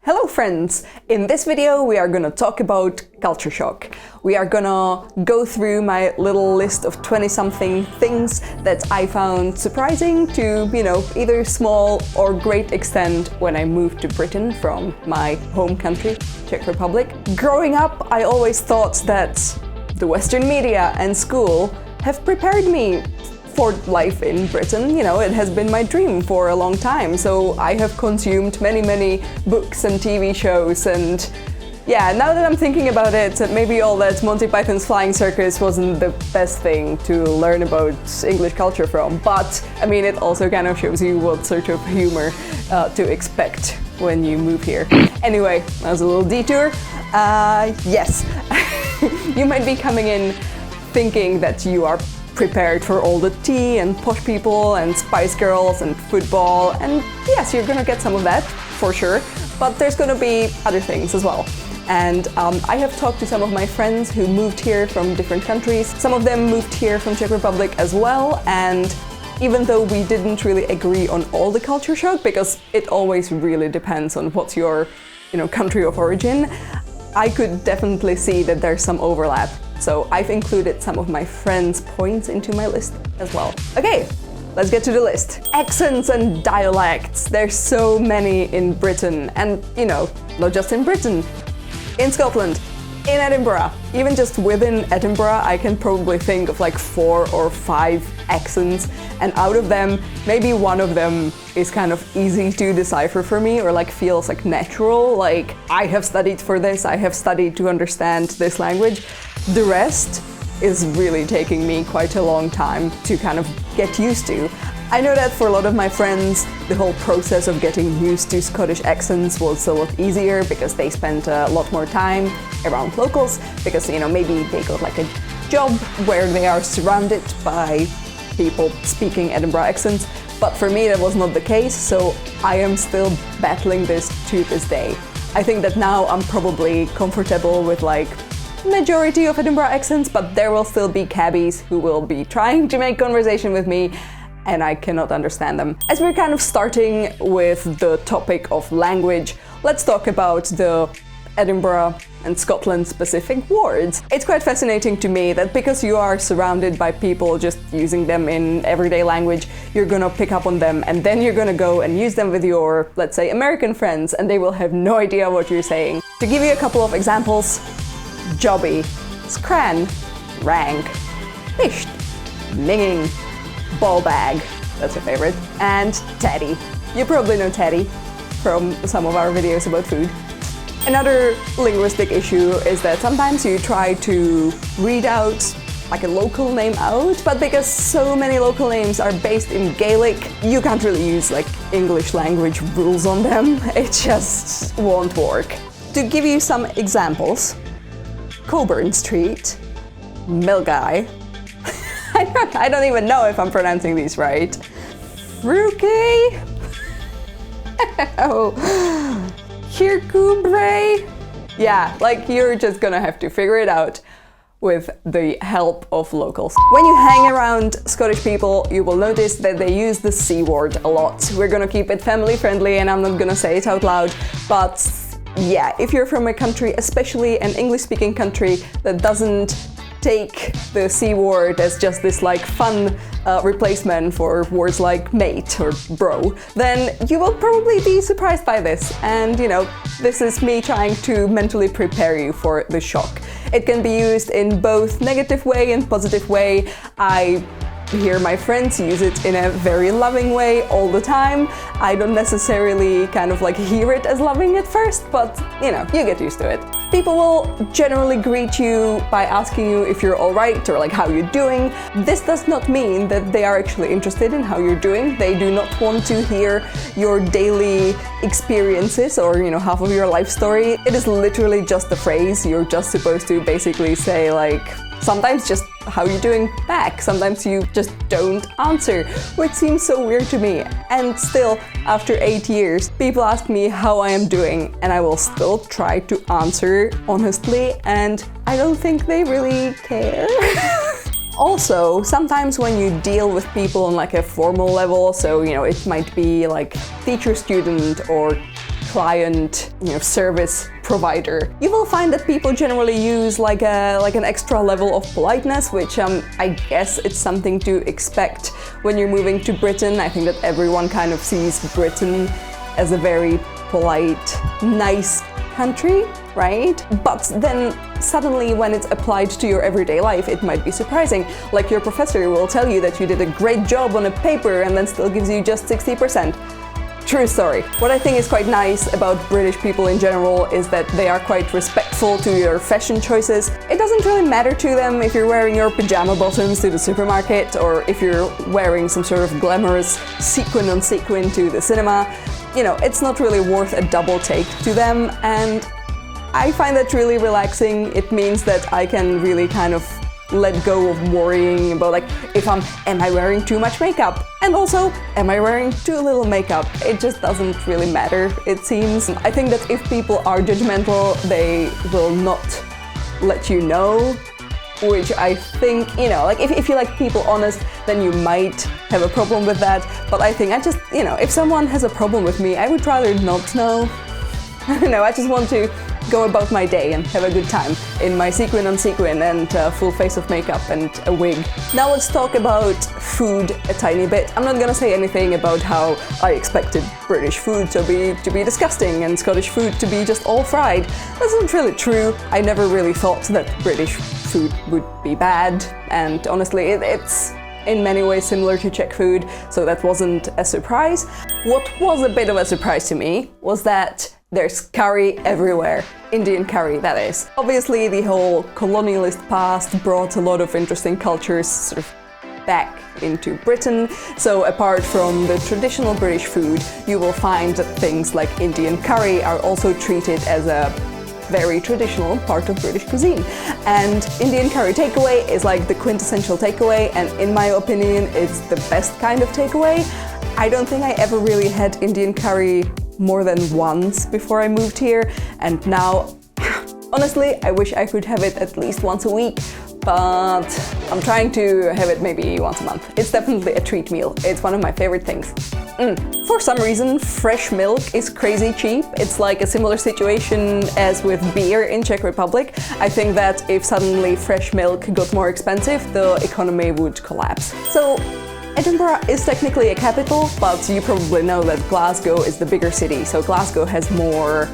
Hello friends! In this video we are gonna talk about culture shock. We are gonna go through my little list of 20-something things that I found surprising to, either small or great extent when I moved to Britain from my home country, Czech Republic. Growing up, I always thought that the Western media and school have prepared me for life in Britain. It has been my dream for a long time, so I have consumed many books and TV shows, and yeah, now that I'm thinking about it, maybe all that Monty Python's Flying Circus wasn't the best thing to learn about English culture from, but it also kind of shows you what sort of humor to expect when you move here. Anyway, that was a little detour. Yes, you might be coming in thinking that you are prepared for all the tea and posh people and Spice Girls and football, and yes, you're gonna get some of that for sure, but there's gonna be other things as well. And I have talked to some of my friends who moved here from different countries. Some of them moved here from Czech Republic as well, and even though we didn't really agree on all the culture shock, because it always really depends on what's your country of origin, I could definitely see that there's some overlap. So I've included some of my friends' points into my list as well. Okay, let's get to the list. Accents and dialects. There's so many in Britain, and not just in Britain, in Scotland, in Edinburgh. Even just within Edinburgh, I can probably think of like 4 or 5 accents, and out of them, maybe one of them is kind of easy to decipher for me, or feels natural, like I have studied for this, I have studied to understand this language. The rest is really taking me quite a long time to kind of get used to. I know that for a lot of my friends, the whole process of getting used to Scottish accents was a lot easier because they spent a lot more time around locals, because maybe they got a job where they are surrounded by people speaking Edinburgh accents. But for me that was not the case, so I am still battling this to this day. I think that now I'm probably comfortable with majority of Edinburgh accents, but there will still be cabbies who will be trying to make conversation with me, and I cannot understand them. As we're kind of starting with the topic of language, let's talk about the Edinburgh and Scotland specific words. It's quite fascinating to me that because you are surrounded by people just using them in everyday language, you're gonna pick up on them, and then you're gonna go and use them with your, let's say, American friends, and they will have no idea what you're saying. To give you a couple of examples: jobby, scran, rank, fished, minging, ball bag, that's a favorite, and teddy. You probably know teddy from some of our videos about food. Another linguistic issue is that sometimes you try to read out a local name out, but because so many local names are based in Gaelic, you can't really use English language rules on them. It just won't work. To give you some examples: Coburn Street, Milgai, I don't even know if I'm pronouncing these right, Fruki, Kirkubre. Yeah, you're just gonna have to figure it out with the help of locals. When you hang around Scottish people, you will notice that they use the C word a lot. We're gonna keep it family friendly, and I'm not gonna say it out loud, but yeah, if you're from a country, especially an English-speaking country, that doesn't take the C word as just this fun replacement for words like mate or bro, then you will probably be surprised by this. And this is me trying to mentally prepare you for the shock. It can be used in both negative way and positive way. I hear my friends use it in a very loving way all the time. I don't necessarily hear it as loving at first, but you get used to it. People will generally greet you by asking you if you're alright or how you're doing. This does not mean that they are actually interested in how you're doing. They do not want to hear your daily experiences or half of your life story. It is literally just a phrase. You're just supposed to basically say sometimes just how you doing back. Sometimes you just don't answer, which seems so weird to me. And still, after 8 years, people ask me how I am doing, and I will still try to answer honestly, and I don't think they really care. Also, sometimes when you deal with people on a formal level, so it might be teacher-student or client, service provider. You will find that people generally use like an extra level of politeness, which I guess it's something to expect when you're moving to Britain. I think that everyone kind of sees Britain as a very polite, nice country, right? But then suddenly when it's applied to your everyday life, it might be surprising. Like your professor will tell you that you did a great job on a paper and then still gives you just 60%. True story. What I think is quite nice about British people in general is that they are quite respectful to your fashion choices. It doesn't really matter to them if you're wearing your pajama bottoms to the supermarket or if you're wearing some sort of glamorous sequin on sequin to the cinema. It's not really worth a double take to them, and I find that really relaxing. It means that I can really kind of let go of worrying about am I wearing too much makeup? And also, am I wearing too little makeup? It just doesn't really matter, it seems. I think that if people are judgmental, they will not let you know, which I think, if you like people honest, then you might have a problem with that. But I think if someone has a problem with me, I would rather not know. I just want to go about my day and have a good time in my sequin on sequin and full face of makeup and a wig. Now let's talk about food a tiny bit. I'm not gonna say anything about how I expected British food to be disgusting and Scottish food to be just all fried. That's not really true. I never really thought that British food would be bad, and honestly it's in many ways similar to Czech food, so that wasn't a surprise. What was a bit of a surprise to me was that there's curry everywhere. Indian curry, that is. Obviously, the whole colonialist past brought a lot of interesting cultures sort of back into Britain. So apart from the traditional British food, you will find that things like Indian curry are also treated as a very traditional part of British cuisine. And Indian curry takeaway is like the quintessential takeaway, and in my opinion, it's the best kind of takeaway. I don't think I ever really had Indian curry more than once before I moved here, and now, honestly, I wish I could have it at least once a week, but I'm trying to have it maybe once a month. It's definitely a treat meal. It's one of my favorite things. For some reason, fresh milk is crazy cheap. It's like a similar situation as with beer in Czech Republic. I think that if suddenly fresh milk got more expensive, the economy would collapse. So Edinburgh is technically a capital, but you probably know that Glasgow is the bigger city, so Glasgow has more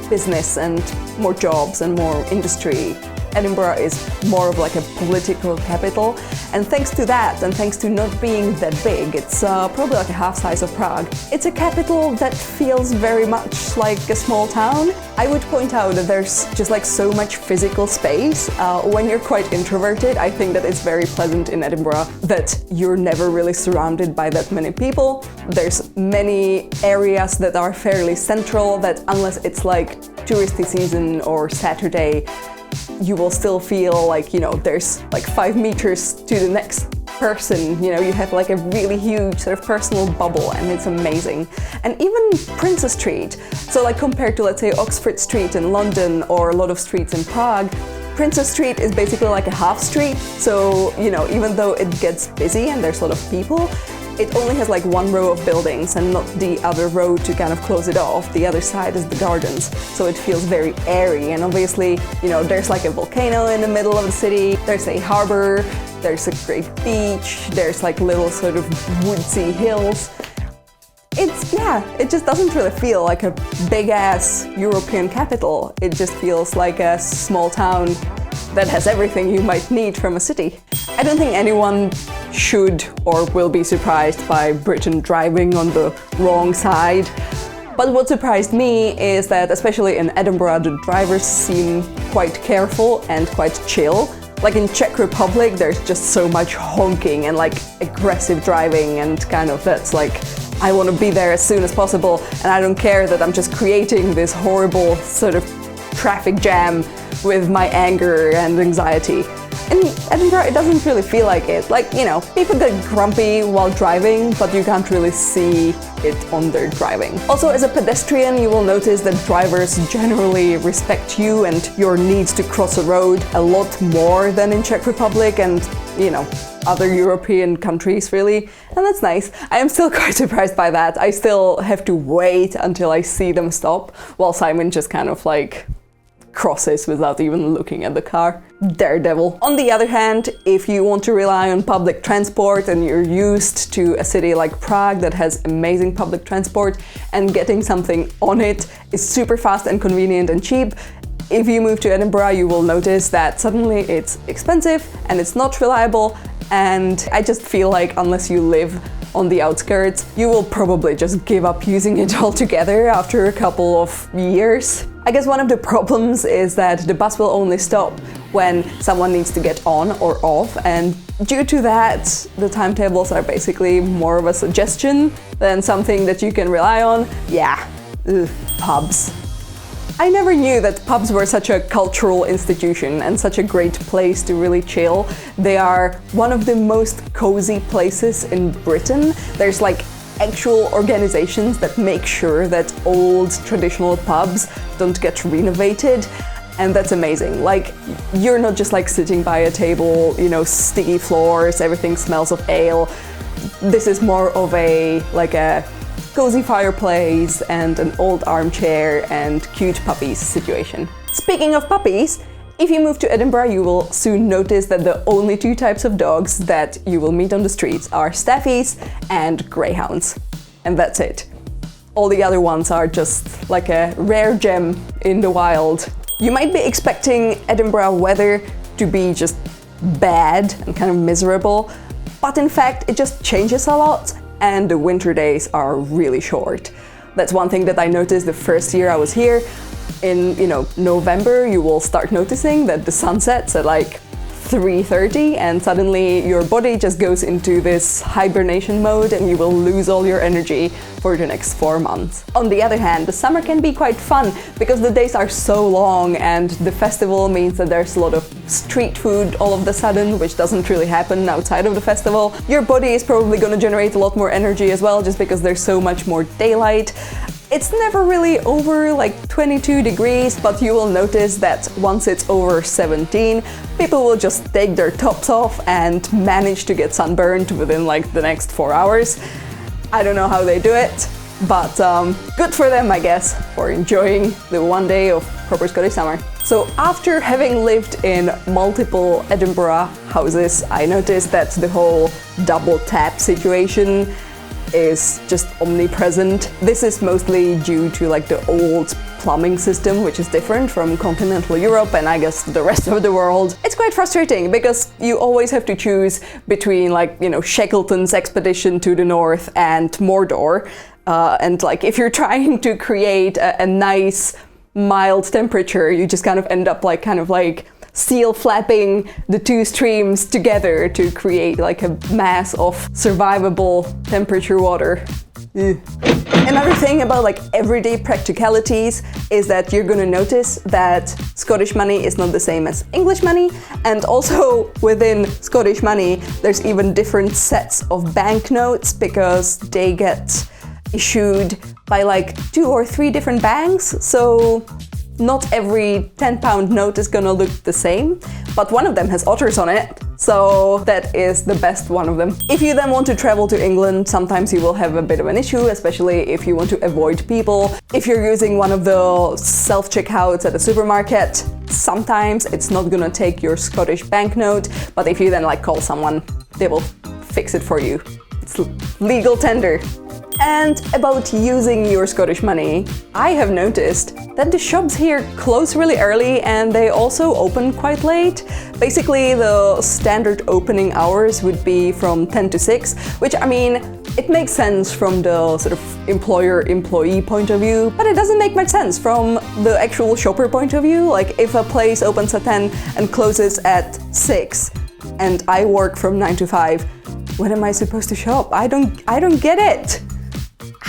business and more jobs and more industry. Edinburgh is more of like a political capital, and thanks to that, and thanks to not being that big, it's probably like a half size of Prague. It's a capital that feels very much like a small town. I would point out that there's just like so much physical space. When you're quite introverted, I think that it's very pleasant in Edinburgh that you're never really surrounded by that many people. There's many areas that are fairly central that unless it's like touristy season or Saturday, you will still feel like, there's like 5 meters to the next person, you have like a really huge sort of personal bubble, and it's amazing. And even Princess Street, so like compared to, let's say, Oxford Street in London or a lot of streets in Prague, Princess Street is basically like a half street, so, even though it gets busy and there's a lot of people, it only has like one row of buildings and not the other row to kind of close it off. The other side is the gardens, so it feels very airy. And obviously, there's like a volcano in the middle of the city, there's a harbor, there's a great beach, there's like little sort of woodsy hills. It just doesn't really feel like a big-ass European capital. It just feels like a small town that has everything you might need from a city. I don't think anyone should or will be surprised by Britain driving on the wrong side. But what surprised me is that, especially in Edinburgh, the drivers seem quite careful and quite chill. Like in Czech Republic, there's just so much honking and like aggressive driving, and kind of that's like, I want to be there as soon as possible, and I don't care that I'm just creating this horrible sort of traffic jam with my anger and anxiety. In Edinburgh, it doesn't really feel like it. Like, people get grumpy while driving, but you can't really see it on their driving. Also, as a pedestrian, you will notice that drivers generally respect you and your needs to cross a road a lot more than in Czech Republic, and you know, other European countries really, and that's nice. I am still quite surprised by that. I still have to wait until I see them stop, while Simon just kind of like crosses without even looking at the car. Daredevil. On the other hand, if you want to rely on public transport and you're used to a city like Prague that has amazing public transport and getting something on it is super fast and convenient and cheap, if you move to Edinburgh, you will notice that suddenly it's expensive and it's not reliable, and I just feel like unless you live on the outskirts, you will probably just give up using it altogether after a couple of years. I guess one of the problems is that the bus will only stop when someone needs to get on or off, and due to that, the timetables are basically more of a suggestion than something that you can rely on. Yeah, pubs. I never knew that pubs were such a cultural institution and such a great place to really chill. They are one of the most cozy places in Britain. There's like actual organizations that make sure that old traditional pubs don't get renovated, and that's amazing. Like, you're not just like sitting by a table, you know, sticky floors, everything smells of ale. This is more of a cozy fireplace and an old armchair and cute puppies situation. Speaking of puppies, if you move to Edinburgh, you will soon notice that the only two types of dogs that you will meet on the streets are staffies and greyhounds. And that's it. All the other ones are just like a rare gem in the wild. You might be expecting Edinburgh weather to be just bad and kind of miserable, but in fact it just changes a lot, and the winter days are really short. That's one thing that I noticed the first year I was here. In, you know, November, you will start noticing that the sun sets at like 3:30, and suddenly your body just goes into this hibernation mode and you will lose all your energy for the next 4 months. On the other hand, the summer can be quite fun because the days are so long, and the festival means that there's a lot of street food all of a sudden, which doesn't really happen outside of the festival. Your body is probably going to generate a lot more energy as well, just because there's so much more daylight. It's never really over like 22 degrees, but you will notice that once it's over 17, people will just take their tops off and manage to get sunburned within like the next 4 hours. I don't know how they do it, but good for them, I guess, for enjoying the one day of proper Scottish summer. So after having lived in multiple Edinburgh houses, I noticed that the whole double tap situation is just omnipresent. This is mostly due to like the old plumbing system, which is different from continental Europe and I guess the rest of the world. It's quite frustrating because you always have to choose between like, you know, Shackleton's expedition to the north and Mordor. And like if you're trying to create a nice mild temperature, you just kind of end up like seal flapping the two streams together to create like a mass of survivable temperature water. Another thing about like everyday practicalities is that you're gonna notice that Scottish money is not the same as English money, and also within Scottish money there's even different sets of banknotes because they get issued by like 2 or 3 different banks, so not every £10 note is gonna look the same, but one of them has otters on it, so that is the best one of them. If you then want to travel to England, sometimes you will have a bit of an issue, especially if you want to avoid people. If you're using one of the self-checkouts at a supermarket, sometimes it's not gonna take your Scottish banknote, but if you then like call someone, they will fix it for you. It's legal tender. And about using your Scottish money, I have noticed that the shops here close really early and they also open quite late. Basically, the standard opening hours would be from 10 to 6, which I mean, it makes sense from the sort of employer-employee point of view, but it doesn't make much sense from the actual shopper point of view. Like if a place opens at 10 and closes at 6 and I work from 9 to 5, when am I supposed to shop? I don't get it.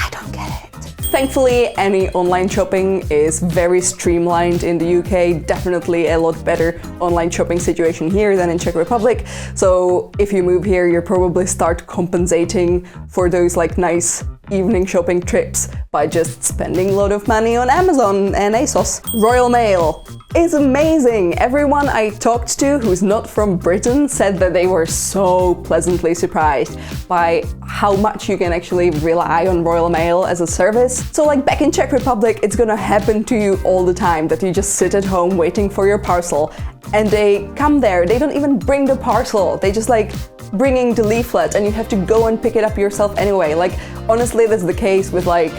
I don't get it. Thankfully, any online shopping is very streamlined in the UK, definitely a lot better online shopping situation here than in Czech Republic. So if you move here, you probably start compensating for those like nice evening shopping trips by just spending a lot of money on Amazon and ASOS. Royal Mail. is amazing. Everyone I talked to who's not from Britain said that they were so pleasantly surprised by how much you can actually rely on Royal Mail as a service. So like back in Czech Republic, it's gonna happen to you all the time that you just sit at home waiting for your parcel and they come there. They don't even bring the parcel. They just like bringing the leaflet and you have to go and pick it up yourself anyway. Like honestly, that's the case with like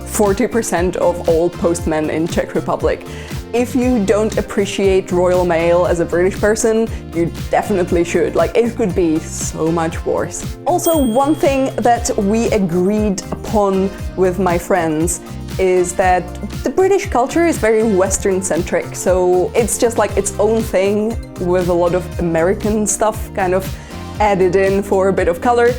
40% of all postmen in Czech Republic. If you don't appreciate Royal Mail as a British person, you definitely should. Like, it could be so much worse. Also, one thing that we agreed upon with my friends is that the British culture is very Western-centric, so it's just like its own thing with a lot of American stuff kind of added in for a bit of color.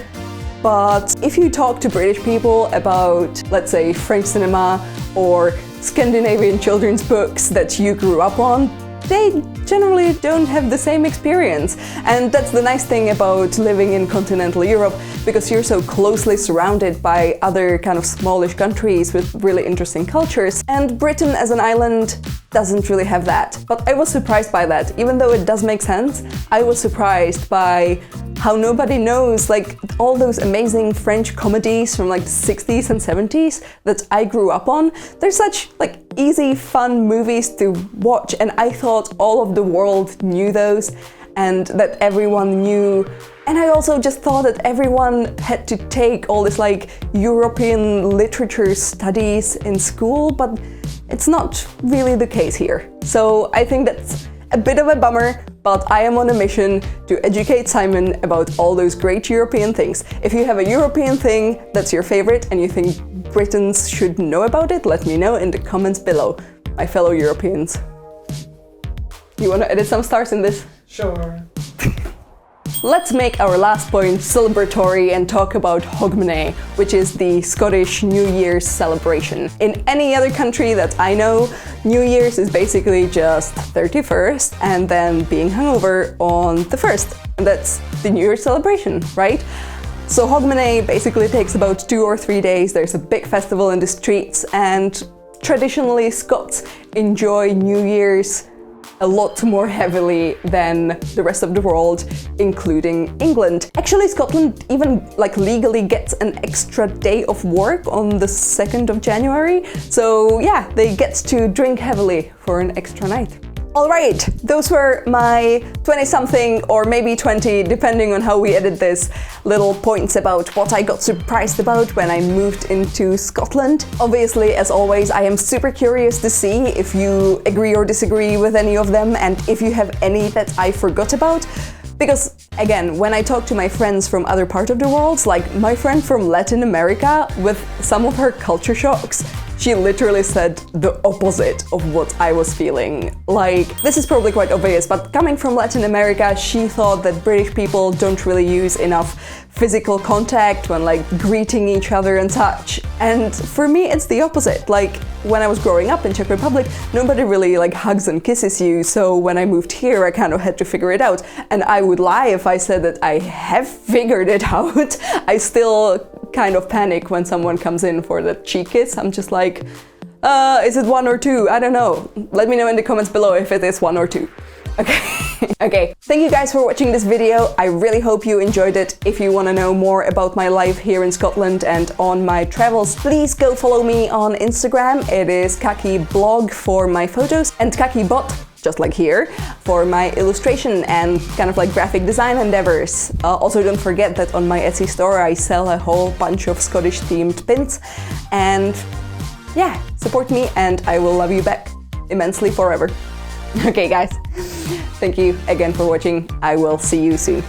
But if you talk to British people about, let's say, French cinema or Scandinavian children's books that you grew up on, they generally don't have the same experience. And that's the nice thing about living in continental Europe, because you're so closely surrounded by other kind of smallish countries with really interesting cultures. And Britain as an island doesn't really have that. But I was surprised by that. Even though it does make sense, I was surprised by how nobody knows like all those amazing French comedies from like the 60s and 70s that I grew up on. They're such like easy, fun movies to watch, and I thought all of the world knew those and that everyone knew. And I also just thought that everyone had to take all this like European literature studies in school, but it's not really the case here. So I think that's a bit of a bummer, but I am on a mission to educate Simon about all those great European things. If you have a European thing that's your favorite and you think Britons should know about it, let me know in the comments below, my fellow Europeans. You want to edit some stars in this? Sure. Let's make our last point celebratory and talk about Hogmanay, which is the Scottish New Year's celebration. In any other country that I know, New Year's is basically just 31st and then being hungover on the 1st. And that's the New Year's celebration, right? So Hogmanay basically takes about 2 or 3 days. There's a big festival in the streets, and traditionally Scots enjoy New Year's a lot more heavily than the rest of the world, including England. Actually, Scotland even like legally gets an extra day of work on the 2nd of January. So yeah, they get to drink heavily for an extra night. Alright, those were my 20-something or maybe 20, depending on how we edit this, little points about what I got surprised about when I moved into Scotland. Obviously, as always, I am super curious to see if you agree or disagree with any of them and if you have any that I forgot about. Because, again, when I talk to my friends from other parts of the world, like my friend from Latin America, with some of her culture shocks, she literally said the opposite of what I was feeling. Like, this is probably quite obvious, but coming from Latin America, she thought that British people don't really use enough physical contact when like greeting each other and such. And for me, it's the opposite. Like, when I was growing up in Czech Republic, nobody really like hugs and kisses you. So when I moved here, I kind of had to figure it out. And I would lie if I said that I have figured it out. I still kind of panic when someone comes in for the cheek kiss. I'm just like, is it 1 or 2? I don't know. Let me know in the comments below if it is 1 or 2. Okay. Okay. Thank you guys for watching this video. I really hope you enjoyed it. If you want to know more about my life here in Scotland and on my travels, please go follow me on Instagram. It is kakiblog for my photos and kakibot, just like here, for my illustration and kind of like graphic design endeavors. Also, don't forget that on my Etsy store I sell a whole bunch of Scottish themed pins. And yeah, support me and I will love you back immensely forever. Okay guys, thank you again for watching. I will see you soon.